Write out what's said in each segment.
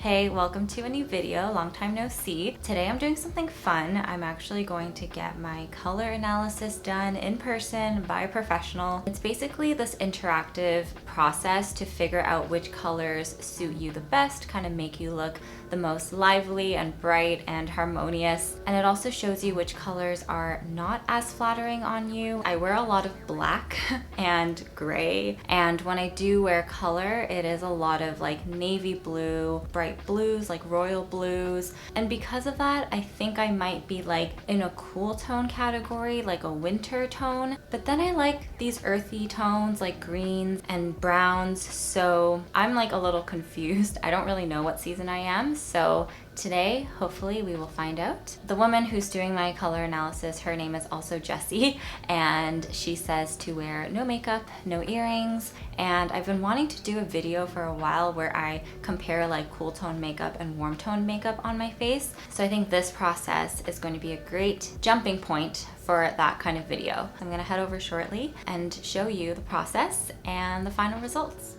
Hey, welcome to a new video. Long time no see. Today I'm doing something fun. I'm actually going to get my color analysis done in person by a professional. It's basically this interactive process to figure out which colors suit you the best, kind of make you look the most lively and bright and harmonious. And it also shows you which colors are not as flattering on you. I wear a lot of black and gray, and when I do wear color, it is a lot of like navy blue, bright blues, like royal blues. And because of that, I think I might be like in a cool tone category, like a winter tone. But then I like these earthy tones like greens and browns. So I'm like a little confused. I don't really know what season I am. So today, hopefully we will find out. The woman who's doing my color analysis, her name is also Jessy, and she says to wear no makeup, no earrings, and I've been wanting to do a video for a while where I compare like cool tone makeup and warm tone makeup on my face. So I think this process is going to be a great jumping point for that kind of video. I'm gonna head over shortly and show you the process and the final results.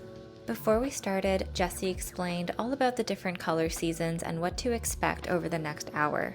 Before we started, Jessy explained all about the different color seasons and what to expect over the next hour.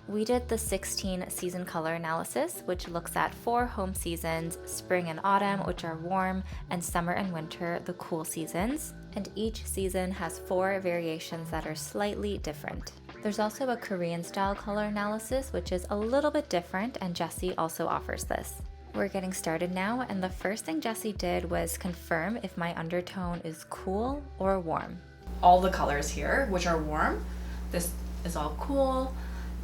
We did the 16 season color analysis, which looks at 4 home seasons, spring and autumn, which are warm, and summer and winter, the cool seasons. And each season has 4 variations that are slightly different. There's also a Korean style color analysis, which is a little bit different, and Jessy also offers this. We're getting started now, and the first thing Jessy did was confirm if my undertone is cool or warm. All the colors here, which are warm, this is all cool.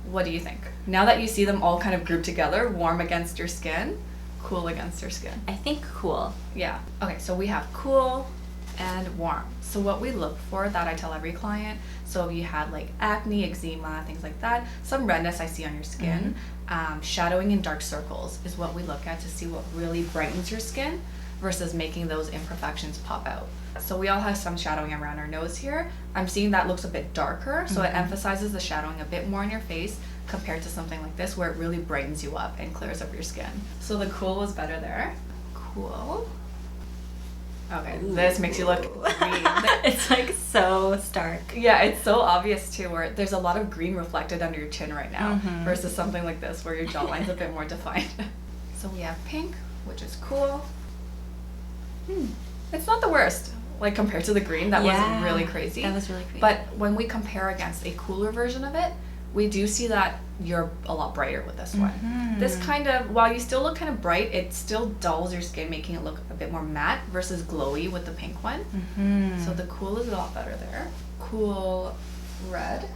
What do you think? Now that you see them all kind of grouped together, warm against your skin, cool against your skin. I think cool. Yeah. Okay, so we have cool and warm. So what we look for, that I tell every client, so if you had like acne, eczema, things like that, some redness I see on your skin, shadowing in dark circles is what we look at to see what really brightens your skin versus making those imperfections pop out. So we all have some shadowing around our nose here. I'm seeing that looks a bit darker, so it emphasizes the shadowing a bit more in your face compared to something like this where it really brightens you up and clears up your skin. So the cool was better there. Cool. Okay, ooh. This makes you look green. It's like so stark. Yeah, it's so obvious too, where there's a lot of green reflected under your chin right now versus something like this where your jawline's a bit more defined. So we have pink, which is cool. It's not the worst, like compared to the green, that was really crazy. That was really crazy. But when we compare against a cooler version of it, we do see that you're a lot brighter with this one. This kind of, while you still look kind of bright, it still dulls your skin, making it look a bit more matte versus glowy with the pink one. So the cool is a lot better there. Cool red.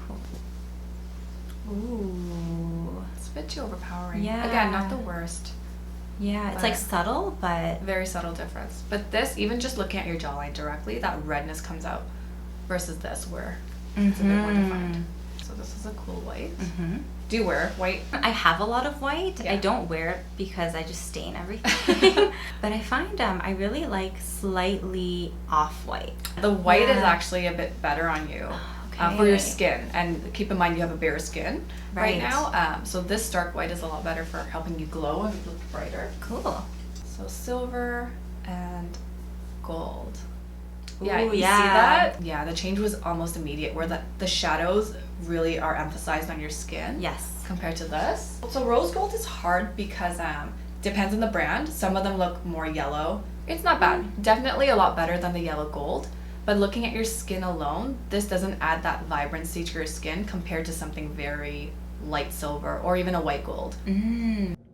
Ooh, it's a bit too overpowering. Yeah. Again, not the worst. Yeah, it's like subtle, but very subtle difference. But this, even just looking at your jawline directly, that redness comes out versus this where it's a bit more defined. So this is a cool white. Do you wear white? I have a lot of white. Yeah. I don't wear it because I just stain everything. But I find I really like slightly off-white. The white is actually a bit better on you for your skin. And keep in mind you have a bare skin right now. So this dark white is a lot better for helping you glow and look brighter. Cool. So silver and gold. Yeah, Ooh, you see that? Yeah, the change was almost immediate where the shadows really are emphasized on your skin. Yes. Compared to this. So rose gold is hard because depends on the brand. Some of them look more yellow. It's not bad. Definitely a lot better than the yellow gold. But looking at your skin alone, this doesn't add that vibrancy to your skin compared to something very light silver or even a white gold.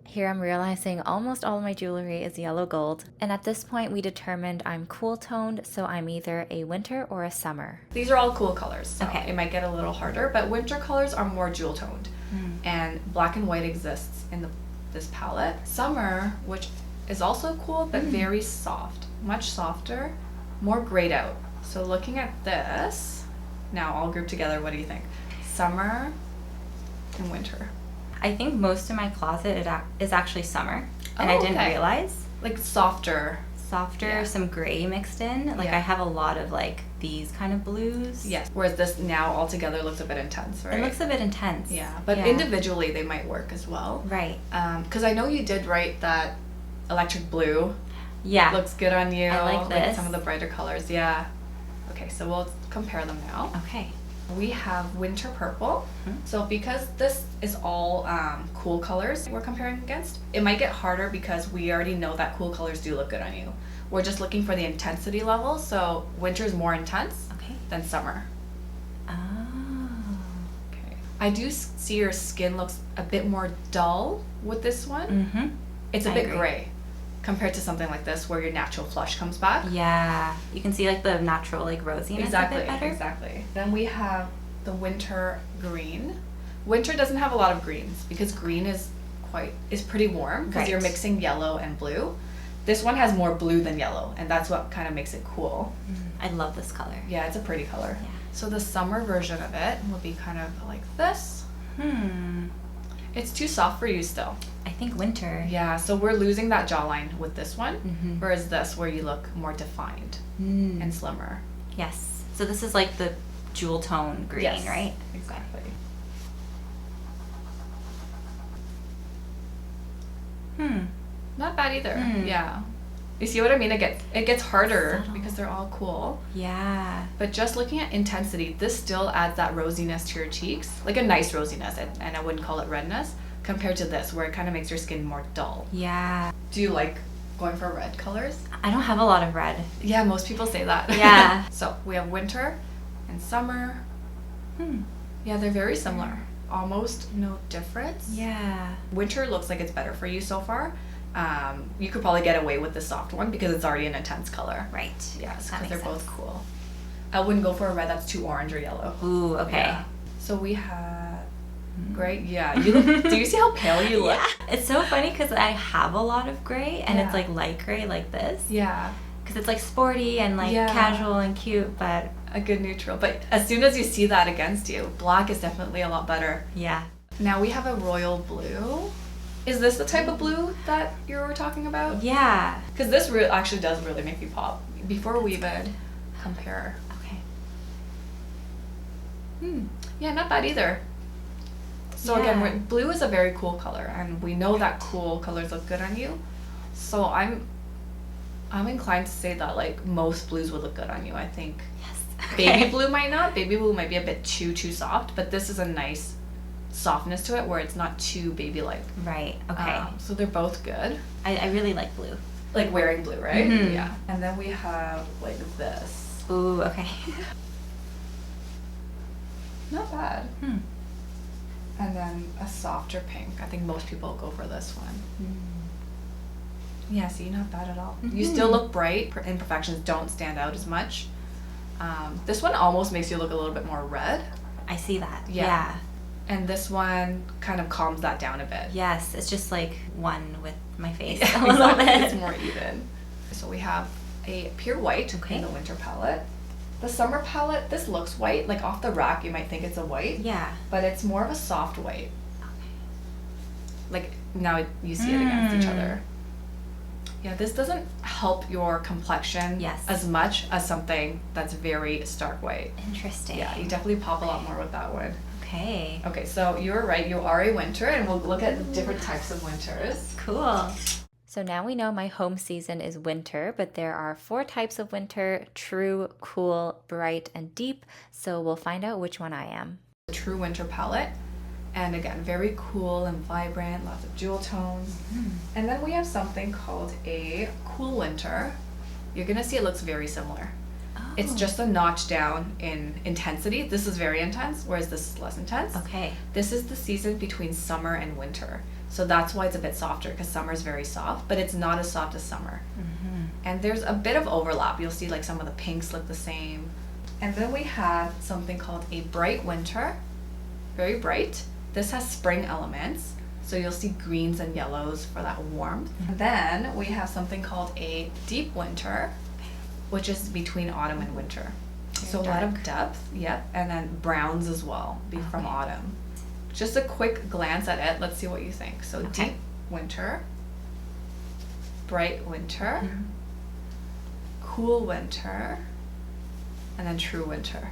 Here I'm realizing almost all of my jewelry is yellow gold, and at this point we determined I'm cool toned, so I'm either a winter or a summer. These are all cool colors, so okay. It might get a little harder, but winter colors are more jewel toned, and black and white exists in this palette. Summer, which is also cool, but very soft, much softer, more grayed out. So looking at this, now all grouped together, what do you think? Summer and winter. I think most of my closet is actually summer, and I didn't realize. Like softer, some gray mixed in. Like I have a lot of like these kind of blues. Yes. Whereas this now altogether looks a bit intense, right? It looks a bit intense. Yeah, but individually they might work as well. Right. Because I know you did write that electric blue. Yeah. Looks good on you. I like this. Some of the brighter colors. Yeah. Okay, so we'll compare them now. Okay. We have winter purple. So because this is all cool colors we're comparing against, it might get harder because we already know that cool colors do look good on you. We're just looking for the intensity level, so winter is more intense than summer. Oh. Okay. I do see your skin looks a bit more dull with this one. It's a bit gray compared to something like this where your natural flush comes back. Yeah, you can see like the natural like rosiness a bit better. Exactly. Then we have the winter green. Winter doesn't have a lot of greens because green is pretty warm because you're mixing yellow and blue. This one has more blue than yellow, and that's what kind of makes it cool. I love this color. Yeah, it's a pretty color. Yeah. So the summer version of it will be kind of like this. It's too soft for you still. I think winter. Yeah, so we're losing that jawline with this one, whereas this where you look more defined and slimmer. Yes. So this is like the jewel tone green, right? Exactly. Not bad either. Yeah. You see what I mean? It gets harder because they're all cool. Yeah. But just looking at intensity, this still adds that rosiness to your cheeks, like a nice rosiness, and I wouldn't call it redness, compared to this where it kind of makes your skin more dull. Yeah. Do you like going for red colors? I don't have a lot of red. Yeah, most people say that. Yeah. So we have winter and summer. Yeah, they're very similar. Almost no difference. Yeah. Winter looks like it's better for you so far. You could probably get away with the soft one because it's already an intense color. Right. Yes, That because they're makes both sense. cool. I wouldn't go for a red that's too orange or yellow. Ooh, okay. Yeah. So we have gray. Yeah. You look. Do you see how pale you look? Yeah. It's so funny because I have a lot of gray and it's like light gray like this. Yeah. Because it's like sporty and like casual and cute, but a good neutral. But as soon as you see that against you, black is definitely a lot better. yeah. Now we have a royal blue. Is this the type of blue that you were talking about? Yeah. Because this actually does really make me pop. Before we even compare. Okay. Yeah, not bad either. So again, blue is a very cool color, and we know that cool colors look good on you. So I'm inclined to say that like most blues would look good on you. I think Yes. baby blue might not. Baby blue might be a bit too soft, but this is a nice softness to it where it's not too baby-like. Right. Okay. So they're both good. I really like blue. Like wearing blue, right? Yeah. And then we have like this. Ooh, okay. Not bad. And then a softer pink. I think most people go for this one. Yeah, see, not bad at all. You still look bright. Imperfections don't stand out as much. This one almost makes you look a little bit more red. I see that. Yeah. Yeah. And this one kind of calms that down a bit. Yes, it's just like one with my face Yeah, a little exactly. bit. It's more even. So we have a pure white in the winter palette. The summer palette, this looks white. Like off the rack, you might think it's a white. Yeah. But it's more of a soft white. Okay. Like now you see it against each other. Yeah, this doesn't help your complexion as much as something that's very stark white. Interesting. Yeah, you definitely pop a lot more with that one. Okay. Okay, so you're right. You are a winter, and we'll look at the different types of winters. Cool. So now we know my home season is winter, but there are 4 types of winter: true, cool, bright, and deep. So we'll find out which one I am. The true winter palette. And again, very cool and vibrant, lots of jewel tones. And then we have something called a cool winter. You're gonna see it looks very similar. It's just a notch down in intensity. This is very intense, whereas this is less intense. Okay. This is the season between summer and winter. So that's why it's a bit softer, because summer is very soft, but it's not as soft as summer. And there's a bit of overlap. You'll see like some of the pinks look the same. And then we have something called a bright winter, very bright. This has spring elements, so you'll see greens and yellows for that warmth. And then we have something called a deep winter, which is between autumn and winter. So a lot of depth, and then browns as well, from autumn. Just a quick glance at it, let's see what you think. So deep winter, bright winter, cool winter, and then true winter.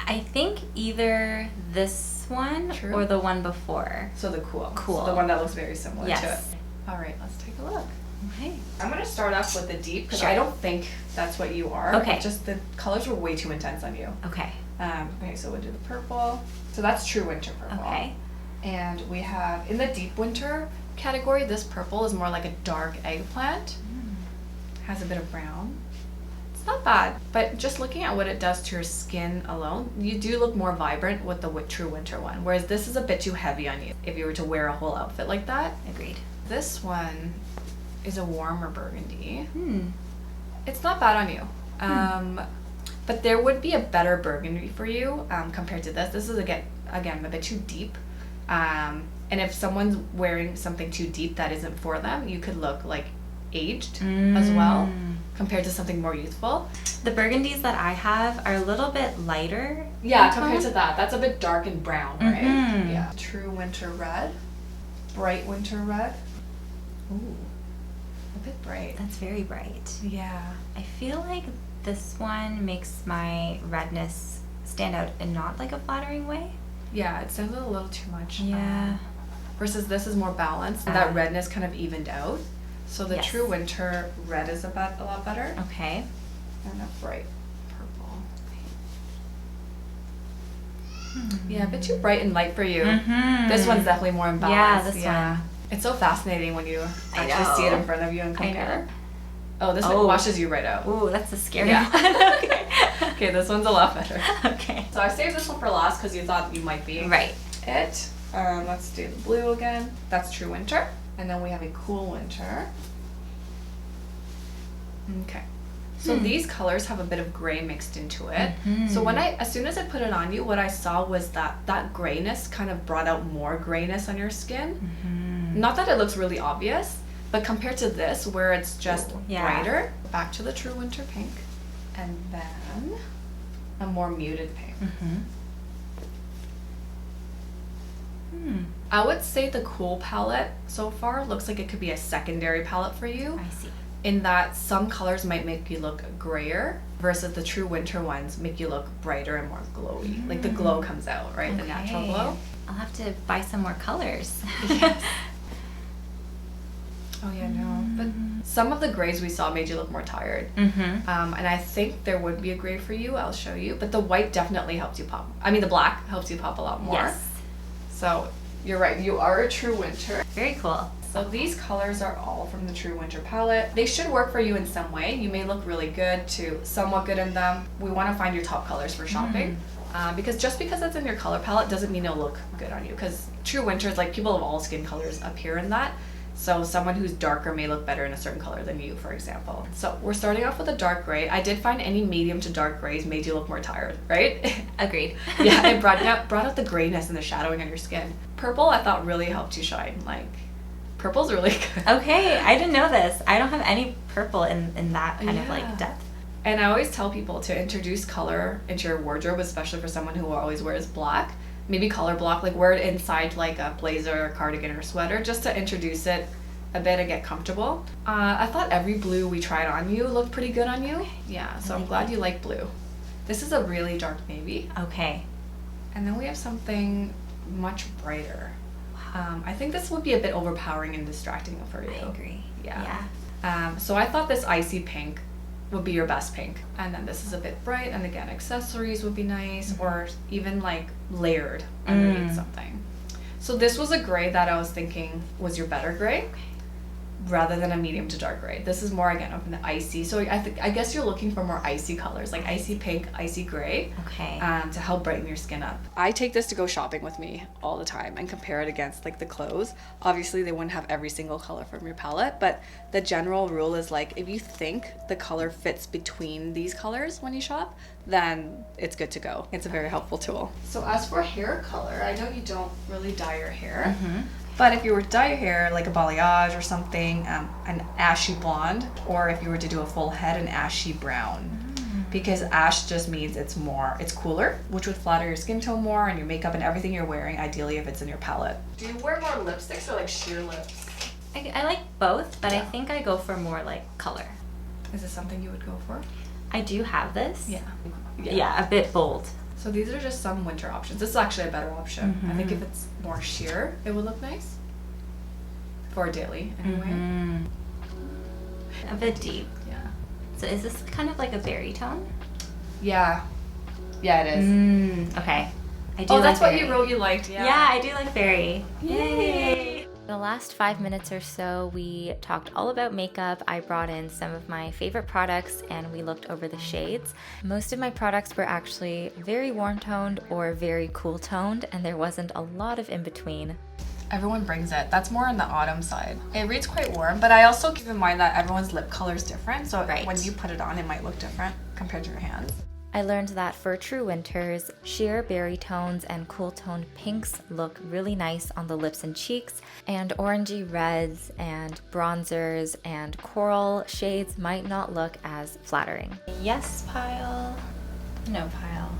I think either this one or the one before. So the cool. Cool. So the one that looks very similar to it. Yes. All right, let's take a look. Okay. I'm going to start off with the deep because I don't think that's what you are. Okay. Just the colors were way too intense on you. Okay. Okay, so we'll do the purple. So that's true winter purple. Okay. And we have, in the deep winter category, this purple is more like a dark eggplant. Has a bit of brown. It's not bad, but just looking at what it does to your skin alone, you do look more vibrant with the true winter one, whereas this is a bit too heavy on you if you were to wear a whole outfit like that. Agreed. This one is a warmer burgundy. Hmm. It's not bad on you. But there would be a better burgundy for you compared to this. This is, again, a bit too deep. And if someone's wearing something too deep that isn't for them, you could look like aged as well compared to something more youthful. The burgundies that I have are a little bit lighter. Yeah, compared to that. That's a bit dark and brown, right? Mhm. Yeah. True winter red. Bright winter red. Ooh. A bit bright. That's very bright. Yeah. I feel like this one makes my redness stand out in not like a flattering way. Yeah, it sounds a little too much. Yeah. Versus this is more balanced. That redness kind of evened out. So the Yes. true winter red is a lot better. Okay. And a bright purple. Yeah, a bit too bright and light for you. Mhm. This one's definitely more in Yeah, balance. this one. It's so fascinating when you I actually see it know. in front of you and I compare. know. Oh, this Oh. one washes you right out. Ooh, that's a scary Yeah. one. Okay. Okay, this one's a lot better. Okay. So I saved this one for last because you thought you might be Right. it. Let's do the blue again. That's true winter. And then we have a cool winter. Okay. So these colors have a bit of gray mixed into it. So as soon as I put it on you, what I saw was that grayness kind of brought out more grayness on your skin. Not that it looks really obvious, but compared to this, where it's just brighter, back to the true winter pink, and then a more muted pink. I would say the cool palette so far looks like it could be a secondary palette for you. I see. In that some colors might make you look grayer versus the true winter ones make you look brighter and more glowy. Like the glow comes out, right? The natural glow. I'll have to buy some more colors. Yes. Oh yeah, no. But some of the grays we saw made you look more tired. And I think there would be a gray for you. I'll show you. But the white definitely helps you pop. I mean, the black helps you pop a lot more. Yes. So you're right. You are a true winter. Very cool. So these colors are all from the True Winter palette. They should work for you in some way. You may look really good to somewhat good in them. We want to find your top colors for shopping. Because just because it's in your color palette doesn't mean it'll look good on you. Because True Winter is like people of all skin colors appear in that. So someone who's darker may look better in a certain color than you, for example. So we're starting off with a dark gray. I did find any medium to dark grays made you look more tired, right? Agreed. Yeah, it brought out the grayness and the shadowing on your skin. Purple I thought really helped you shine. Like, purple's really good. Okay, I didn't know this. I don't have any purple in that kind of like depth. And I always tell people to introduce color into your wardrobe, especially for someone who always wears black. Maybe color block, like wear it inside like a blazer, or cardigan, or sweater, just to introduce it a bit and get comfortable. I thought every blue we tried on you looked pretty good on you. Yeah, so I'm glad you like blue. This is a really dark navy. Okay. And then we have something much brighter. I think this would be a bit overpowering and distracting for you. I agree. Yeah. So I thought this icy pink would be your best pink. And then this is a bit bright, and again, accessories would be nice, or even like layered underneath something. So this was a gray that I was thinking was your better gray. Rather than a medium to dark gray. This is more, again, of an icy. So I guess you're looking for more icy colors, like icy pink, icy gray. Okay. To help brighten your skin up. I take this to go shopping with me all the time and compare it against like the clothes. Obviously, they wouldn't have every single color from your palette, but the general rule is like if you think the color fits between these colors when you shop, then it's good to go. It's a very helpful tool. So as for hair color, I know you don't really dye your hair. But if you were to dye your hair like a balayage or something, an ashy blonde, or if you were to do a full head, an ashy brown. Because ash just means it's cooler, which would flatter your skin tone more and your makeup and everything you're wearing, ideally if it's in your palette. Do you wear more lipsticks or like sheer lips? I like both, but I think I go for more like color. Is this something you would go for? I do have this. Yeah. Yeah, a bit bold. So these are just some winter options. This is actually a better option. I think if it's more sheer, it would look nice. For a daily, anyway. A bit deep. Yeah. So is this kind of like a berry tone? Yeah. Yeah, it is. Okay. I do Oh, that's like what berry. you wrote you liked, yeah. Yeah, I do like berry. Yay! The last 5 minutes or so, we talked all about makeup. I brought in some of my favorite products and we looked over the shades. Most of my products were actually very warm toned or very cool toned, and there wasn't a lot of in between. Everyone brings it. That's more on the autumn side. It reads quite warm, but I also keep in mind that everyone's lip color is different, so when you put it on, it might look different compared to your hands. I learned that for true winters, sheer berry tones and cool toned pinks look really nice on the lips and cheeks, and orangey reds and bronzers and coral shades might not look as flattering. Yes pile, no pile.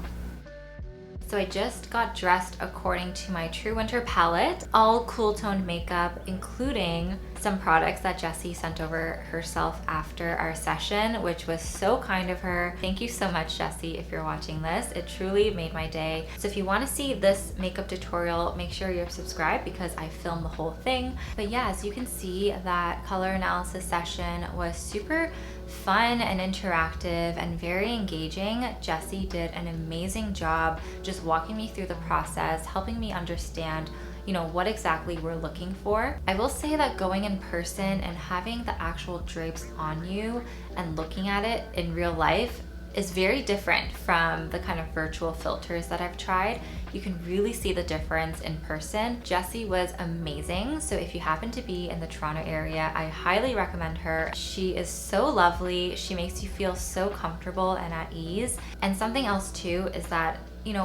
So I just got dressed according to my true winter palette, all cool toned makeup, including some products that Jessy sent over herself after our session, which was so kind of her. Thank you so much, Jessy, if you're watching this. It truly made my day. So if you want to see this makeup tutorial, make sure you're subscribed because I filmed the whole thing. But yeah, as you can see, that color analysis session was super fun and interactive and very engaging. Jessy did an amazing job just walking me through the process, helping me understand what exactly we're looking for. I will say that going in person and having the actual drapes on you and looking at it in real life is very different from the kind of virtual filters that I've tried. You can really see the difference in person. Jessy was amazing. So if you happen to be in the Toronto area, I highly recommend her. She is so lovely. She makes you feel so comfortable and at ease. And something else too is that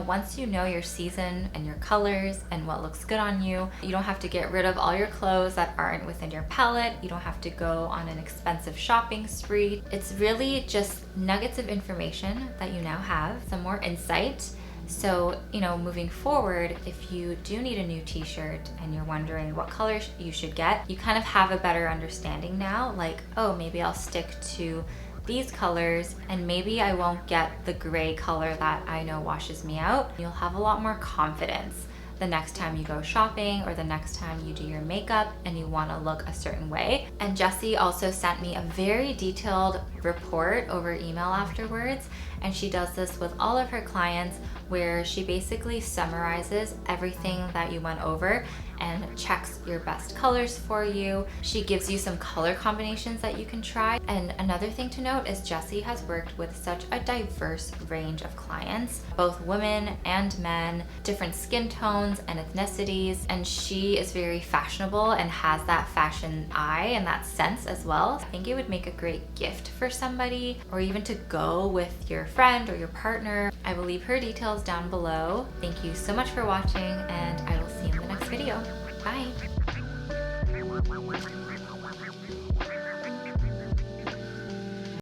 once you know your season and your colors and what looks good on you, you don't have to get rid of all your clothes that aren't within your palette. You don't have to go on an expensive shopping spree. It's really just nuggets of information that you now have, some more insight. So, moving forward, if you do need a new t-shirt and you're wondering what color you should get, you kind of have a better understanding now, like, oh, maybe I'll stick to these colors and maybe I won't get the gray color that I know washes me out. You'll have a lot more confidence the next time you go shopping or the next time you do your makeup and you want to look a certain way. And Jessy also sent me a very detailed report over email afterwards, and she does this with all of her clients where she basically summarizes everything that you went over and checks your best colors for you. She gives you some color combinations that you can try. And another thing to note is Jessy has worked with such a diverse range of clients, both women and men, different skin tones and ethnicities, and she is very fashionable and has that fashion eye and that sense as well. I think it would make a great gift for somebody or even to go with your friend or your partner. I will leave her details down below. Thank you so much for watching, and I will see you in the next video. Bye.